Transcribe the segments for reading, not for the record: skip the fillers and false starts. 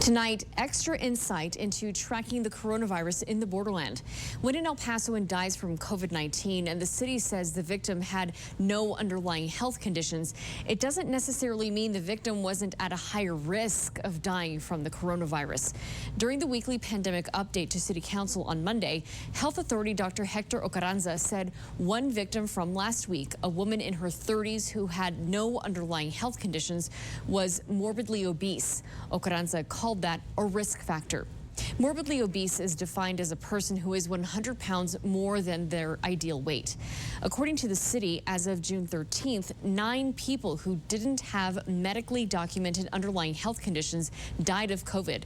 Tonight, extra insight into tracking the coronavirus in the borderland. When an El Pasoan dies from COVID-19 and the city says the victim had no underlying health conditions, it doesn't necessarily mean the victim wasn't at a higher risk of dying from the coronavirus. During the weekly pandemic update to City Council on Monday, Health Authority Dr. Hector Ocaranza said one victim from last week, a woman in her 30s who had no underlying health conditions, was morbidly obese. Ocaranza called that a risk factor. Morbidly obese is defined as a person who is 100 pounds more than their ideal weight. According to the city, as of June 13th, 9 people who didn't have medically documented underlying health conditions died of COVID.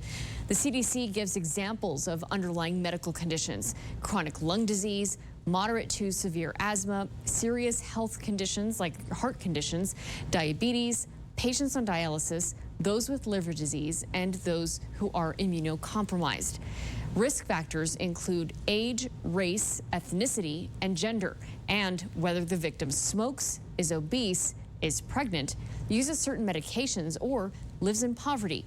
The CDC gives examples of underlying medical conditions: chronic lung disease, moderate to severe asthma, serious health conditions like heart conditions, diabetes, patients on dialysis, those with liver disease, and those who are immunocompromised. Risk factors include age, race, ethnicity, and gender, and whether the victim smokes, is obese, is pregnant, uses certain medications, or lives in poverty.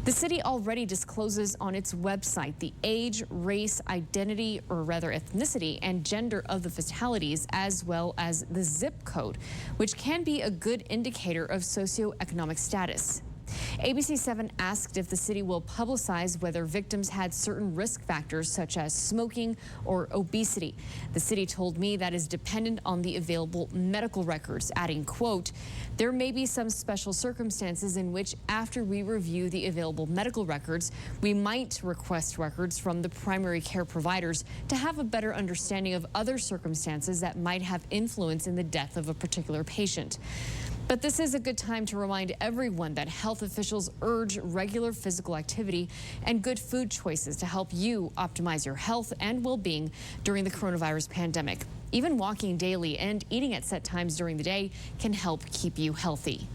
The city already discloses on its website the age, race, identity, or rather ethnicity and gender of the fatalities, as well as the zip code, which can be a good indicator of socioeconomic status. ABC 7 asked if the city will publicize whether victims had certain risk factors such as smoking or obesity. The city told me that is dependent on the available medical records, adding, quote, "There may be some special circumstances in which, after we review the available medical records, we might request records from the primary care providers to have a better understanding of other circumstances that might have influence in the death of a particular patient." But this is a good time to remind everyone that health officials urge regular physical activity and good food choices to help you optimize your health and well-being during the coronavirus pandemic. Even walking daily and eating at set times during the day can help keep you healthy.